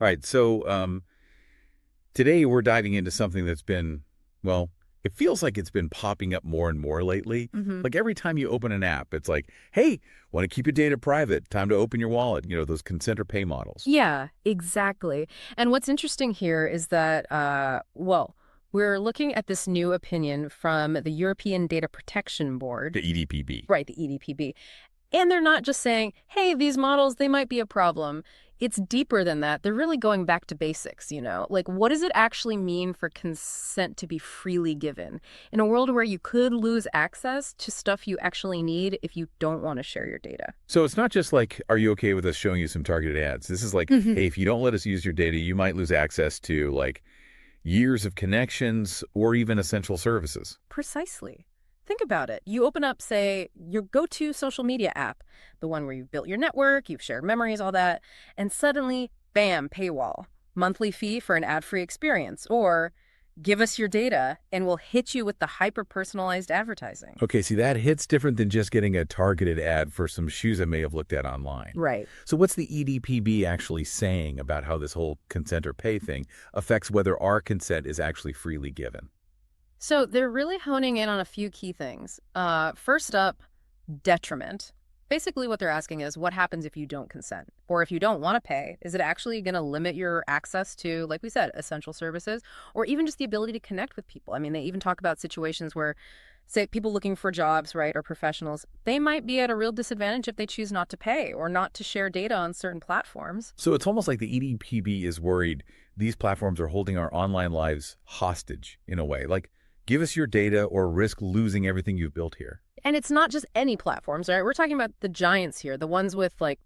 All right. So today we're diving into something that's been, well, it feels like it's been popping up more and more lately. Hmm. Like every time you open an app, it's like, hey, want to keep your data private? Time to open your wallet. Those consent or pay models. Yeah, exactly. And what's interesting here is that, we're looking at this new opinion from the European Data Protection Board, The EDPB. right, the EDPB. And they're not just saying, hey, these models, they might be a problem. It's deeper than that. They're really going back to basics, Like, what does it actually mean for consent to be freely given in a world where you could lose access to stuff you actually need if you don't want to share your data? So it's not just like, are you okay with us showing you some targeted ads? This is like, Hmm. hey, if you don't let us use your data, you might lose access to like years of connections or even essential services. Precisely. Think about it. You open up, say, your go-to social media app, the one where you've built your network, you've shared memories, all that, and suddenly, bam, paywall. Monthly fee for an ad-free experience. Or give us your data and we'll hit you with the hyper-personalized advertising. Okay, see, that hits different than just getting a targeted ad for some shoes I may have looked at online. Right. So what's the EDPB actually saying about how this whole consent or pay thing affects whether our consent is actually freely given? So they're really honing in on a few key things. First up, detriment. Basically, what they're asking is what happens if you don't consent? Or if you don't want to pay, is it actually going to limit your access to, like we said, essential services, or even just the ability to connect with people? I mean, they even talk about situations where, say, people looking for jobs, right, or professionals, they might be at a real disadvantage if they choose not to pay or not to share data on certain platforms. So it's almost like the EDPB is worried these platforms are holding our online lives hostage in a way. Like, give us your data or risk losing everything you've built here. And it's not just any platforms, right? We're talking about the giants here, the ones with like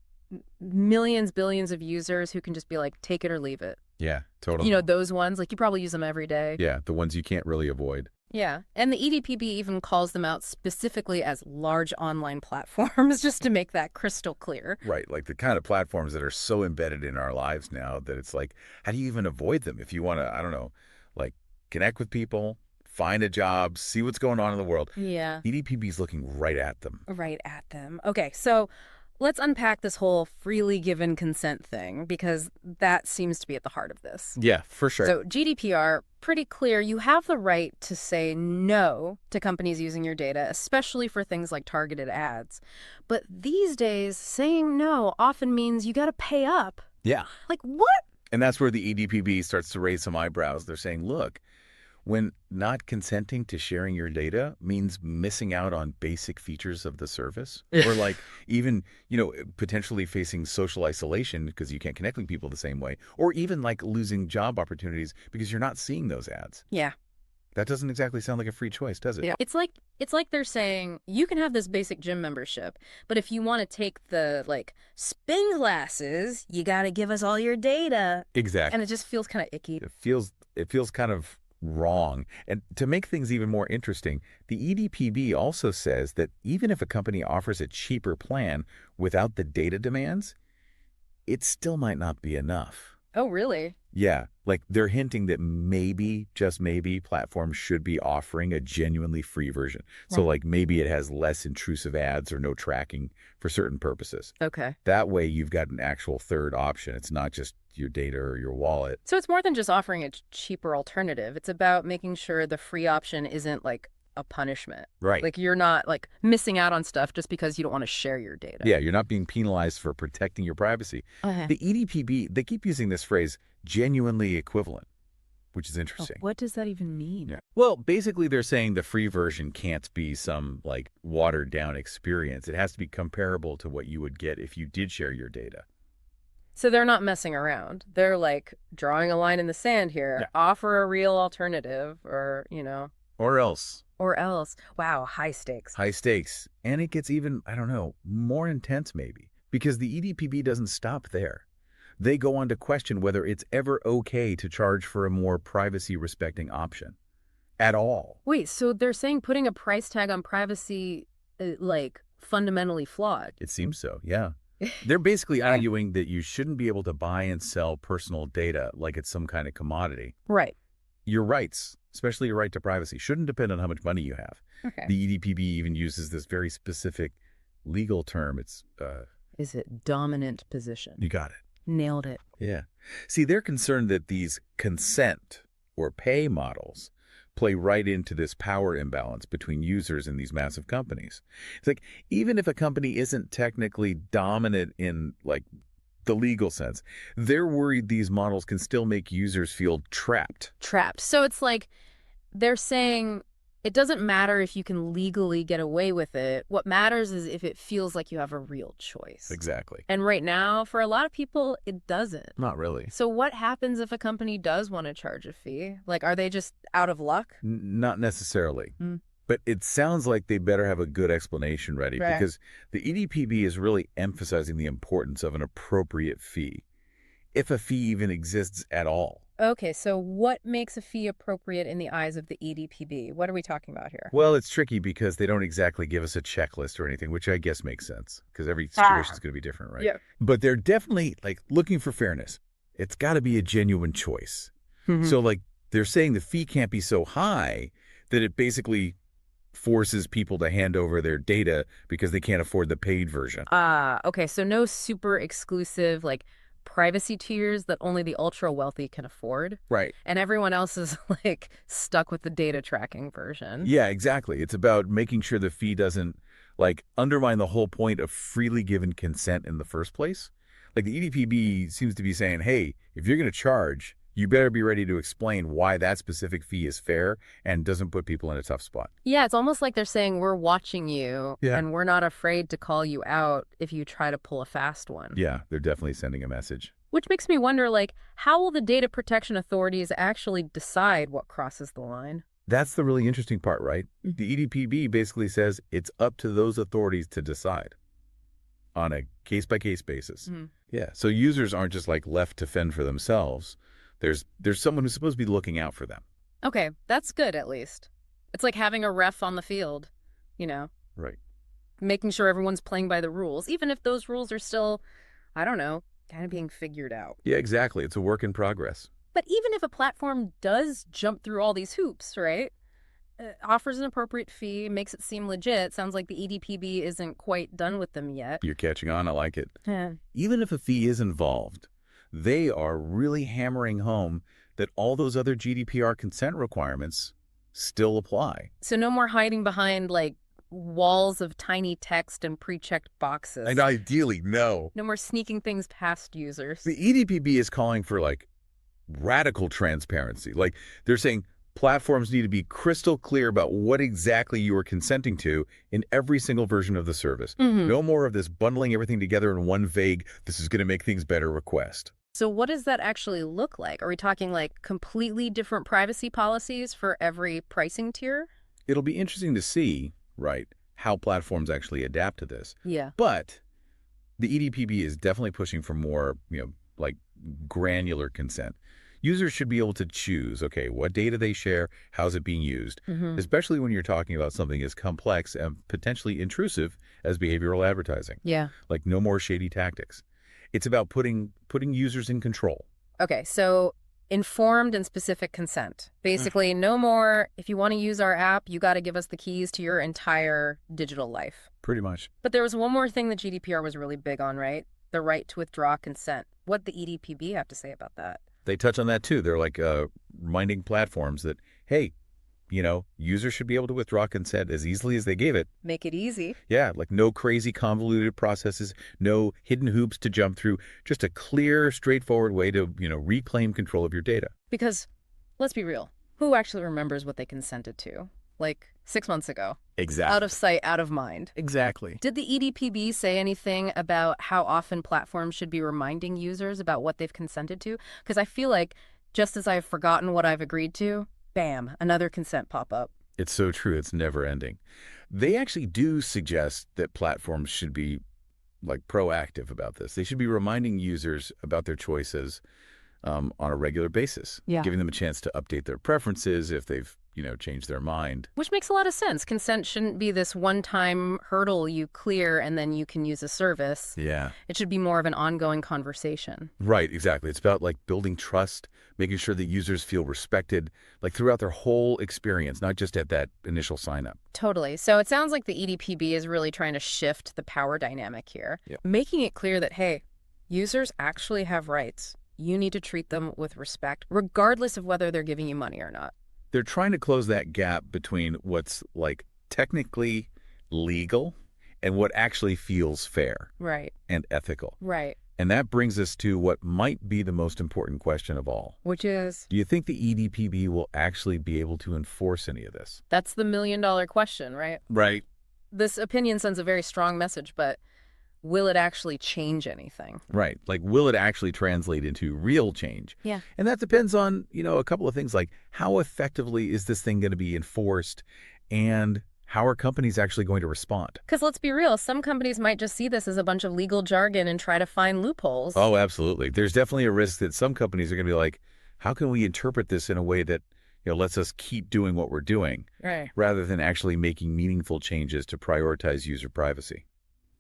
millions, billions of users who can just be like, take it or leave it. Yeah, totally. Those ones, like you probably use them every day. Yeah, the ones you can't really avoid. Yeah. And the EDPB even calls them out specifically as large online platforms, just to make that crystal clear. Right, like the kind of platforms that are so embedded in our lives now that it's like, how do you even avoid them if you want to, I don't know, like connect with people, find a job, see what's going on in the world? Yeah. EDPB is looking right at them. Right at them. Okay, so let's unpack this whole freely given consent thing because that seems to be at the heart of this. Yeah, for sure. So GDPR, pretty clear, you have the right to say no to companies using your data, especially for things like targeted ads. But these days, saying no often means you got to pay up. Yeah. Like, what? And that's where the EDPB starts to raise some eyebrows. They're saying, look, when not consenting to sharing your data means missing out on basic features of the service or like even, potentially facing social isolation because you can't connect with people the same way or even like losing job opportunities because you're not seeing those ads. Yeah. That doesn't exactly sound like a free choice, does it? Yeah. It's like they're saying you can have this basic gym membership, but if you want to take the like spin classes, you got to give us all your data. Exactly. And it just feels kind of icky. It feels kind of wrong. And to make things even more interesting, the EDPB also says that even if a company offers a cheaper plan without the data demands, it still might not be enough. Oh, really? Yeah, like they're hinting that maybe, just maybe, platforms should be offering a genuinely free version. So Right. like maybe it has less intrusive ads or no tracking for certain purposes. Okay. That way you've got an actual third option. It's not just your data or your wallet. So it's more than just offering a cheaper alternative. It's about making sure the free option isn't like a punishment. Right. Like you're not like missing out on stuff just because you don't want to share your data. Yeah, you're not being penalized for protecting your privacy. Okay. The EDPB, they keep using this phrase, genuinely equivalent, which is Oh, interesting. what does that even mean? Yeah. Well, basically they're saying the free version can't be some like watered down experience. It has to be comparable to what you would get if you did share your data. So they're not messing around. They're like drawing a line in the sand here. Yeah. Offer a real alternative or, Or else. or else. Wow, high stakes. High stakes. And it gets even, I don't know, more intense maybe. Because the EDPB doesn't stop there. They go on to question whether it's ever okay to charge for a more privacy-respecting option. At all. Wait, so they're saying putting a price tag on privacy, like, fundamentally flawed. It seems so, yeah. They're basically arguing that you shouldn't be able to buy and sell personal data like it's some kind of commodity. Right. Your rights, especially your right to privacy, shouldn't depend on how much money you have. Okay. The EDPB even uses this very specific legal term. It's, Is it dominant position? you got it. Nailed it. Yeah. See, they're concerned that these consent or pay models play right into this power imbalance between users and these massive companies. It's like, even if a company isn't technically dominant in like the legal sense, they're worried these models can still make users feel trapped. Trapped. So it's like they're saying it doesn't matter if you can legally get away with it. What matters is if it feels like you have a real choice. Exactly. And right now, for a lot of people, it doesn't. Not really. So what happens if a company does want to charge a fee? Like, are they just out of luck? Not necessarily. Mm. But it sounds like they better have a good explanation ready, Right. because the EDPB is really emphasizing the importance of an appropriate fee, if a fee even exists at all. Okay, so what makes a fee appropriate in the eyes of the EDPB? What are we talking about here? Well, it's tricky because they don't exactly give us a checklist or anything, which I guess makes sense because every situation is going to be different, right? Yeah. But they're definitely like looking for fairness. It's got to be a genuine choice. Mhm. So like they're saying the fee can't be so high that it basically forces people to hand over their data because they can't afford the paid version. Okay, so no super exclusive, like, privacy tiers that only the ultra wealthy can afford. Right. And everyone else is, like, stuck with the data tracking version. Yeah, exactly. It's about making sure the fee doesn't like undermine the whole point of freely given consent in the first place. Like the EDPB seems to be saying, hey, if you're going to charge, you better be ready to explain why that specific fee is fair and doesn't put people in a tough spot. Yeah, it's almost like they're saying we're watching you, Yeah. and we're not afraid to call you out if you try to pull a fast one. Yeah, they're definitely sending a message. Which makes me wonder, like, how will the data protection authorities actually decide what crosses the line? That's the really interesting part, right? Mhm. The EDPB basically says it's up to those authorities to decide on a case-by-case basis. Mhm. Yeah, so users aren't just like left to fend for themselves. There's someone who's supposed to be looking out for them. Okay, that's good at least. It's like having a ref on the field, you know, Right. making sure everyone's playing by the rules, even if those rules are still, I don't know, kind of being figured out. Yeah, exactly. It's a work in progress. But even if a platform does jump through all these hoops, right? Offers an appropriate fee, makes it seem legit. Sounds like the EDPB isn't quite done with them yet. You're catching on. I like it. Yeah. Even if a fee is involved, they are really hammering home that all those other GDPR consent requirements still apply. So no more hiding behind, like, walls of tiny text and pre-checked boxes. And ideally, no. No more sneaking things past users. The EDPB is calling for like radical transparency. Like they're saying platforms need to be crystal clear about what exactly you are consenting to in every single version of the service. Mhm. No more of this bundling everything together in one vague, this is going to make things better request. So what does that actually look like? Are we talking like completely different privacy policies for every pricing tier? It'll be interesting to see, right, how platforms actually adapt to this. Yeah. But the EDPB is definitely pushing for more, like granular consent. Users should be able to choose, okay, what data they share, how's it being used, Mhm. especially when you're talking about something as complex and potentially intrusive as behavioral advertising. Yeah. Like no more shady tactics. It's about putting users in control. Okay, so informed and specific consent. Basically, no more, if you want to use our app, you got to give us the keys to your entire digital life. Pretty much. But there was one more thing that GDPR was really big on, right? The right to withdraw consent. What did the EDPB have to say about that? They touch on that too. They're like reminding platforms that, hey, users should be able to withdraw consent as easily as they gave it. Make it easy. Yeah, like no crazy convoluted processes, no hidden hoops to jump through, just a clear, straightforward way to, reclaim control of your data. Because, let's be real, who actually remembers what they consented to? Like 6 months ago. Exactly. Out of sight, out of mind. Exactly. Did the EDPB say anything about how often platforms should be reminding users about what they've consented to? Because I feel like just as I've forgotten what I've agreed to, bam, another consent pop-up. It's so true. It's never ending. They actually do suggest that platforms should be like proactive about this. They should be reminding users about their choices on a regular basis, Yeah. giving them a chance to update their preferences if they've, changed their mind. Which makes a lot of sense. Consent shouldn't be this one-time hurdle you clear and then you can use a service. Yeah. It should be more of an ongoing conversation. Right, exactly. It's about like building trust, making sure that users feel respected, like throughout their whole experience, not just at that initial sign up. Totally. So it sounds like the EDPB is really trying to shift the power dynamic here, Yep. making it clear that, hey, Users actually have rights. You need to treat them with respect, regardless of whether they're giving you money or not. They're trying to close that gap between what's like technically legal and what actually feels fair Right, and ethical. right. And that brings us to what might be the most important question of all. Which is, Do you think the EDPB will actually be able to enforce any of this? that's the million-dollar question, right? Right. This opinion sends a very strong message, but will it actually change anything? Right. Like, will it actually translate into real change? Yeah. And that depends on, a couple of things like how effectively is this thing going to be enforced and how are companies actually going to respond? Because let's be real, some companies might just see this as a bunch of legal jargon and try to find loopholes. Oh, absolutely. There's definitely a risk that some companies are going to be like, how can we interpret this in a way that, lets us keep doing what we're doing Right. rather than actually making meaningful changes to prioritize user privacy?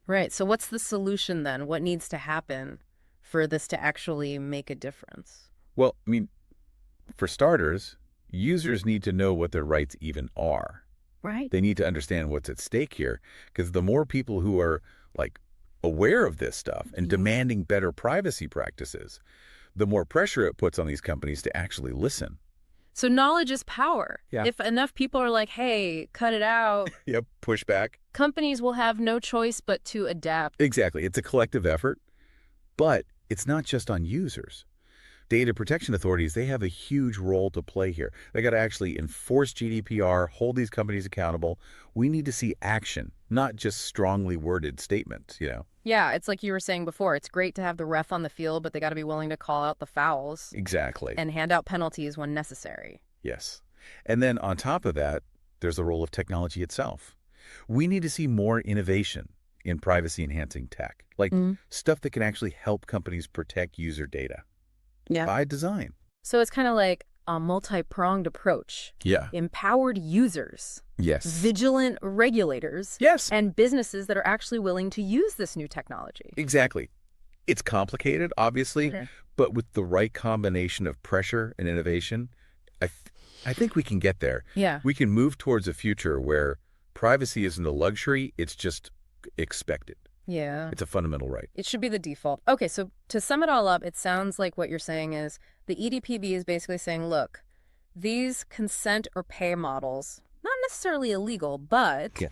Right. So what's the solution then? What needs to happen for this to actually make a difference? Well, I mean, for starters, users need to know what their rights even are. Right. They need to understand what's at stake here, because the more people who are like aware of this stuff and demanding better privacy practices, the more pressure it puts on these companies to actually listen. So knowledge is power. Yeah. If enough people are like, hey, cut it out, Yep, pushback. companies will have no choice but to adapt. Exactly. It's a collective effort, but it's not just on users. Data protection authorities, they have a huge role to play here. They got to actually enforce GDPR, hold these companies accountable. We need to see action, not just strongly worded statements, Yeah, it's like you were saying before. It's great to have the ref on the field, but they got to be willing to call out the fouls Exactly. and hand out penalties when necessary. Yes. And then on top of that, there's the role of technology itself. We need to see more innovation in privacy-enhancing tech, like stuff that can actually help companies protect user data. Yeah. By design. So it's kind of like a multi-pronged approach. Yeah. Empowered users, Yes. vigilant regulators, Yes. and businesses that are actually willing to use this new technology. Exactly. It's complicated, obviously, Okay. but with the right combination of pressure and innovation, I think we can get there. Yeah. We can move towards a future where privacy isn't a luxury, it's just expected. Yeah. It's a fundamental right. It should be the default. Okay, so to sum it all up, it sounds like what you're saying is the EDPB is basically saying, look, these consent or pay models, not necessarily illegal, but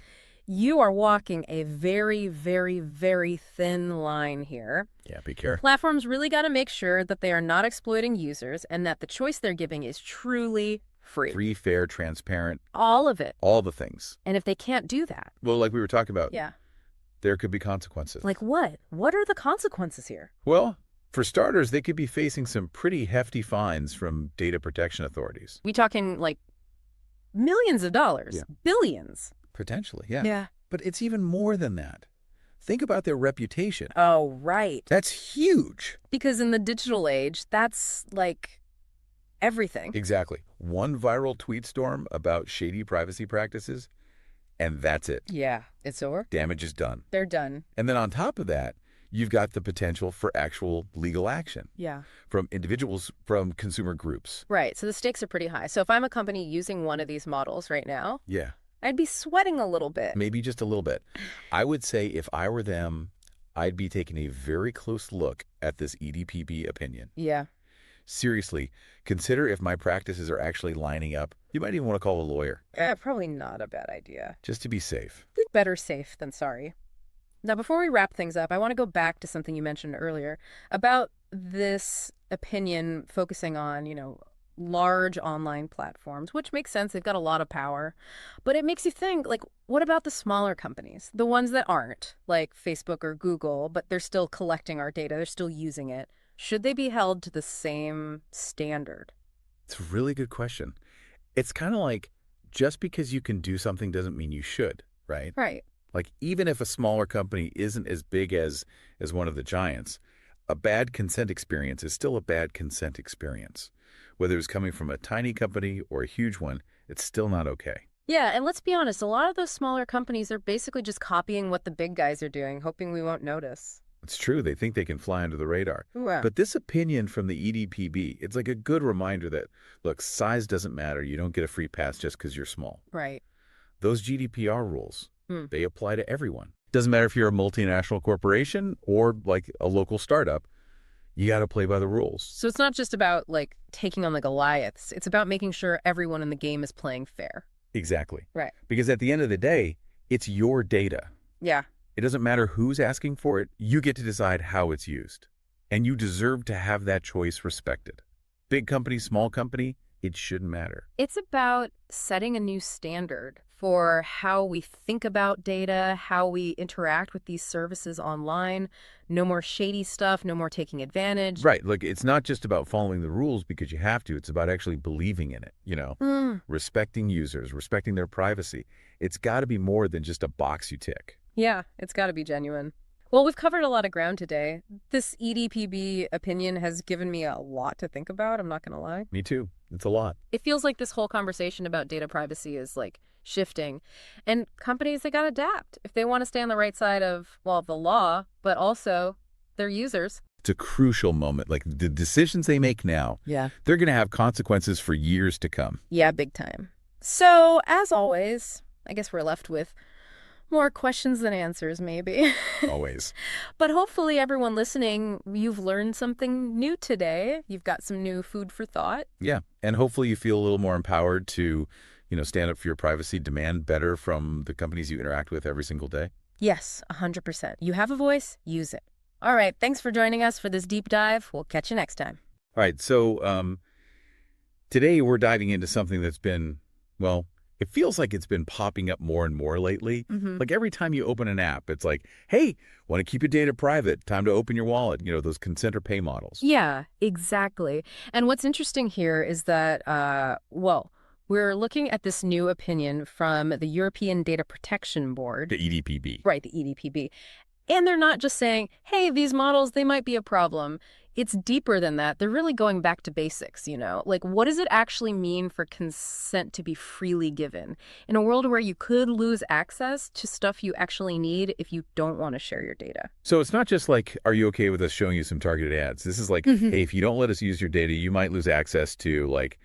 you are walking a very, very, very thin line here. Yeah, be careful. Platforms really got to make sure that they are not exploiting users and that the choice they're giving is truly free. Free, fair, transparent. All of it. All the things. And if they can't do that. Well, like we were talking about. Yeah. There could be consequences. Like what? What are the consequences here? Well, for starters, they could be facing some pretty hefty fines from data protection authorities. We talking like millions of dollars, billions. Potentially, yeah. Yeah. But it's even more than that. Think about their reputation. Oh, right. That's huge. Because in the digital age, that's like everything. Exactly. One viral tweet storm about shady privacy practices, and that's it. Yeah, it's over. Damage is done. They're done. And then on top of that, you've got the potential for actual legal action. Yeah. From individuals, from consumer groups. Right. So the stakes are pretty high. So if I'm a company using one of these models right now, Yeah. I'd be sweating a little bit. Maybe just a little bit. I would say if I were them, I'd be taking a very close look at this EDPB opinion. Yeah. Seriously, consider if my practices are actually lining up. You might even want to call a lawyer. Probably not a bad idea. Just to be safe. Better safe than sorry. Now, before we wrap things up, I want to go back to something you mentioned earlier about this opinion focusing on, large online platforms, which makes sense. They've got a lot of power. But it makes you think, like, what about the smaller companies? The ones that aren't, like Facebook or Google, but they're still collecting our data. They're still using it. Should they be held to the same standard? It's a really good question. It's kind of like just because you can do something doesn't mean you should, right? Right. Like even if a smaller company isn't as big as one of the giants, a bad consent experience is still a bad consent experience. Whether it's coming from a tiny company or a huge one, it's still not okay. Yeah, and let's be honest, a lot of those smaller companies are basically just copying what the big guys are doing, hoping we won't notice. It's true. They think they can fly under the radar. Yeah. But this opinion from the EDPB, it's like a good reminder that, look, size doesn't matter. You don't get a free pass just because you're small. Right. Those GDPR rules, they apply to everyone. Doesn't matter if you're a multinational corporation or like a local startup, you got to play by the rules. So it's not just about like taking on the Goliaths. It's about making sure everyone in the game is playing fair. Exactly. Right. Because at the end of the day, it's your data. Yeah. It doesn't matter who's asking for it. You get to decide how it's used. And you deserve to have that choice respected. Big company, small company, it shouldn't matter. It's about setting a new standard for how we think about data, how we interact with these services online. No more shady stuff, no more taking advantage. Right. Look, it's not just about following the rules because you have to. It's about actually believing in it, respecting users, respecting their privacy. It's got to be more than just a box you tick. Yeah, it's got to be genuine. Well, we've covered a lot of ground today. This EDPB opinion has given me a lot to think about, I'm not going to lie. Me too. It's a lot. It feels like this whole conversation about data privacy is like shifting. And companies, they got to adapt if they want to stay on the right side of, well, the law, but also their users. It's a crucial moment. Like the decisions they make now, Yeah. they're going to have consequences for years to come. Yeah, big time. So, as always, I guess we're left with more questions than answers, maybe. Always. But hopefully everyone listening, you've learned something new today. You've got some new food for thought. Yeah. And hopefully you feel a little more empowered to, stand up for your privacy, demand better from the companies you interact with every single day. Yes, 100%. You have a voice, use it. All right, thanks for joining us for this deep dive. We'll catch you next time. All right. So today we're diving into something that's been, well, it feels like it's been popping up more and more lately. Like every time you open an app, it's like, hey, want to keep your data private? Time to open your wallet. Those consent or pay models. Yeah, exactly. And what's interesting here is that, we're looking at this new opinion from the European Data Protection Board. The EDPB. Right, the EDPB. And they're not just saying, hey, these models, they might be a problem. It's deeper than that. They're really going back to basics, Like, what does it actually mean for consent to be freely given in a world where you could lose access to stuff you actually need if you don't want to share your data? So it's not just like, are you okay with us showing you some targeted ads? This is like, hey, if you don't let us use your data, you might lose access to, like,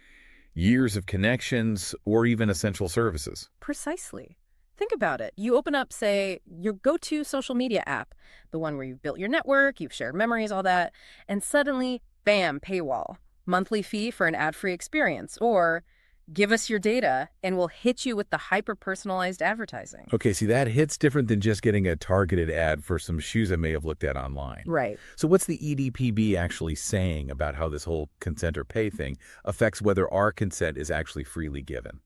years of connections or even essential services. Precisely. Think about it. You open up, say, your go-to social media app, the one where you've built your network, you've shared memories, all that, and suddenly, bam, paywall. Monthly fee for an ad-free experience, or give us your data and we'll hit you with the hyper-personalized advertising. Okay, see, that hits different than just getting a targeted ad for some shoes I may have looked at online. Right. So what's the EDPB actually saying about how this whole consent or pay thing affects whether our consent is actually freely given?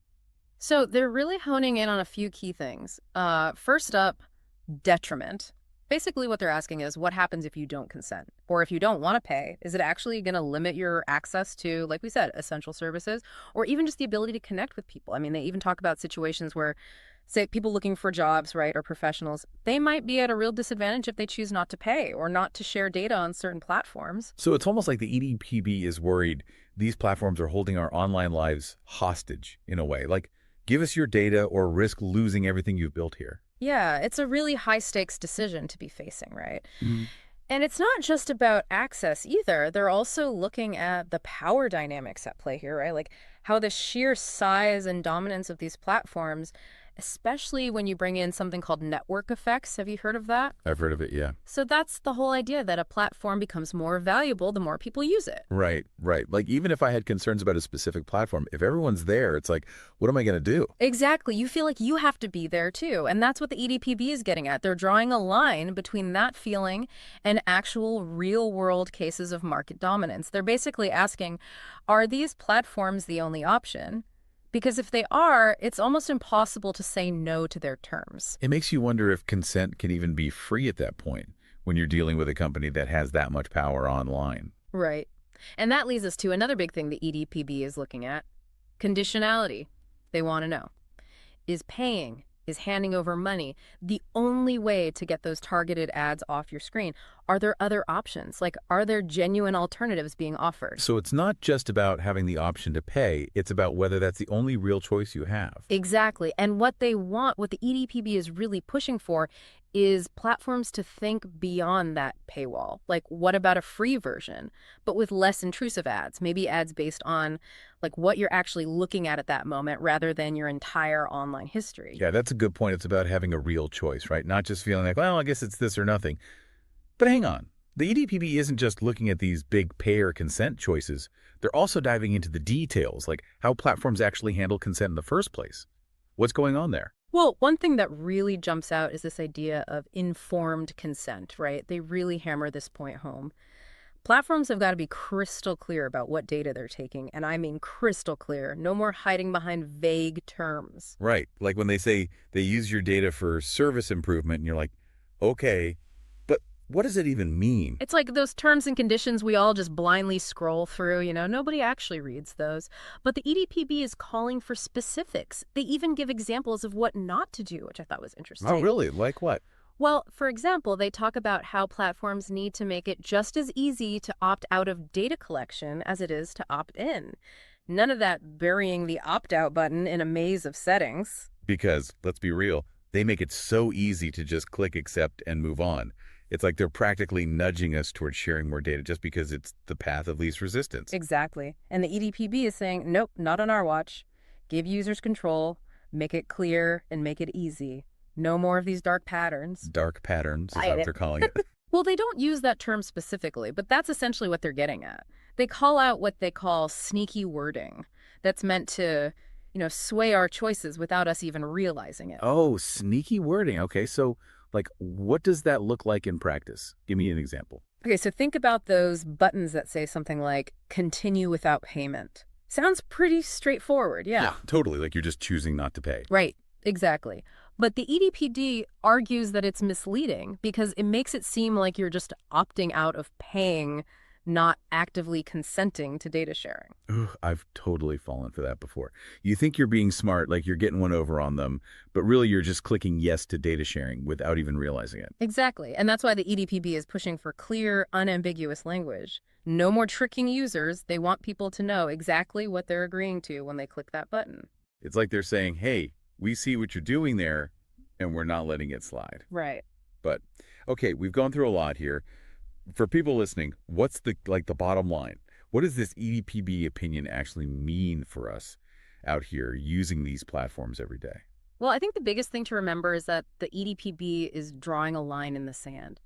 So they're really honing in on a few key things. First up, detriment. Basically what they're asking is what happens if you don't consent? Or if you don't want to pay, is it actually going to limit your access to, like we said, essential services or even just the ability to connect with people? I mean, they even talk about situations where, say, people looking for jobs, right, or professionals, they might be at a real disadvantage if they choose not to pay or not to share data on certain platforms. So it's almost like the EDPB is worried these platforms are holding our online lives hostage in a way. Like, give us your data or risk losing everything you've built here. Yeah, it's a really high-stakes decision to be facing, right? And it's not just about access either. They're also looking at the power dynamics at play here, right? Like how the sheer size and dominance of these platforms, especially when you bring in something called network effects. Have you heard of that? I've heard of it, yeah. So that's the whole idea, that a platform becomes more valuable the more people use it. Right, right. Like even if I had concerns about a specific platform, if everyone's there, it's like, what am I going to do? Exactly. You feel like you have to be there too. And that's what the EDPB is getting at. They're drawing a line between that feeling and actual real-world cases of market dominance. They're basically asking, are these platforms the only option? Because if they are, it's almost impossible to say no to their terms. It makes you wonder if consent can even be free at that point when you're dealing with a company that has that much power online. Right. And that leads us to another big thing the EDPB is looking at: conditionality. They want to know, is paying, is handing over money the only way to get those targeted ads off your screen? Are there other options? Like, are there genuine alternatives being offered? So it's not just about having the option to pay. It's about whether that's the only real choice you have. Exactly. And what they want, what the EDPB is really pushing for, is platforms to think beyond that paywall. Like, what about a free version, but with less intrusive ads? Maybe ads based on like what you're actually looking at that moment rather than your entire online history. Yeah, that's a good point. It's about having a real choice, right? Not just feeling like, well, I guess it's this or nothing. But hang on. The EDPB isn't just looking at these big pay or consent choices. They're also diving into the details, like how platforms actually handle consent in the first place. What's going on there? Well, one thing that really jumps out is this idea of informed consent, right? They really hammer this point home. Platforms have got to be crystal clear about what data they're taking, and I mean crystal clear. No more hiding behind vague terms. Right. Like when they say they use your data for service improvement, and you're like, okay, but what does it even mean? It's like those terms and conditions we all just blindly scroll through, nobody actually reads those. But the EDPB is calling for specifics. They even give examples of what not to do, which I thought was interesting. Oh, really? Like what? Well, for example, they talk about how platforms need to make it just as easy to opt out of data collection as it is to opt in. None of that burying the opt-out button in a maze of settings. Because, let's be real, they make it so easy to just click accept and move on. It's like they're practically nudging us towards sharing more data just because it's the path of least resistance. Exactly. And the EDPB is saying, nope, not on our watch. Give users control, make it clear, and make it easy. No more of these dark patterns. Dark patterns is what they're calling it. Well, they don't use that term specifically, but that's essentially what they're getting at. They call out what they call sneaky wording that's meant to, sway our choices without us even realizing it. Oh, sneaky wording. Okay, so like what does that look like in practice? Give me an example. Okay, so think about those buttons that say something like continue without payment. Sounds pretty straightforward, yeah. Totally. Like you're just choosing not to pay. Right, exactly. But the EDPD argues that it's misleading because it makes it seem like you're just opting out of paying, not actively consenting to data sharing. Ugh, I've totally fallen for that before. You think you're being smart, like you're getting one over on them, but really you're just clicking yes to data sharing without even realizing it. Exactly. And that's why the EDPB is pushing for clear, unambiguous language. No more tricking users. They want people to know exactly what they're agreeing to when they click that button. It's like they're saying, hey, we see what you're doing there, and we're not letting it slide. Right. But, okay, we've gone through a lot here. For people listening, what's the bottom line? What does this EDPB opinion actually mean for us out here using these platforms every day? Well, I think the biggest thing to remember is that the EDPB is drawing a line in the sand.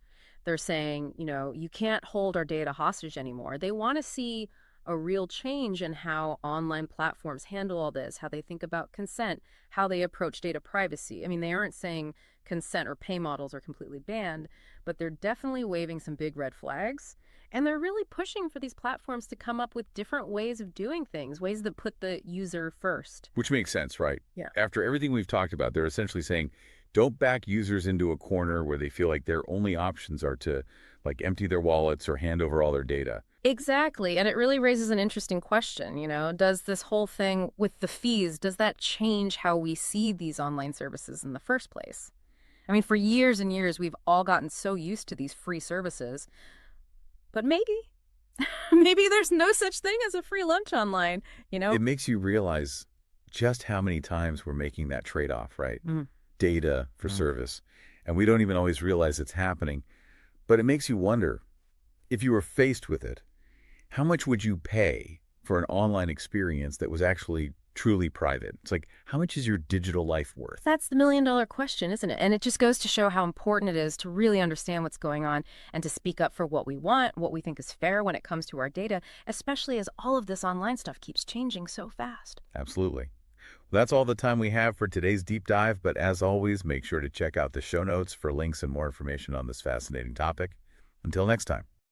They're saying, you can't hold our data hostage anymore. They want to see a real change in how online platforms handle all this, how they think about consent, how they approach data privacy. I mean, they aren't saying consent or pay models are completely banned, but they're definitely waving some big red flags. And they're really pushing for these platforms to come up with different ways of doing things, ways that put the user first. Which makes sense, right? Yeah. After everything we've talked about, they're essentially saying, don't back users into a corner where they feel like their only options are to empty their wallets or hand over all their data. Exactly. And it really raises an interesting question, does this whole thing with the fees, does that change how we see these online services in the first place? I mean, for years and years, we've all gotten so used to these free services, but maybe there's no such thing as a free lunch online, It makes you realize just how many times we're making that trade-off, right? Data for service. And we don't even always realize it's happening. But it makes you wonder, if you were faced with it, how much would you pay for an online experience that was actually truly private? It's like, how much is your digital life worth? That's the million-dollar question, isn't it? And it just goes to show how important it is to really understand what's going on and to speak up for what we want, what we think is fair when it comes to our data, especially as all of this online stuff keeps changing so fast. Absolutely. Well, that's all the time we have for today's deep dive, but as always, make sure to check out the show notes for links and more information on this fascinating topic. Until next time.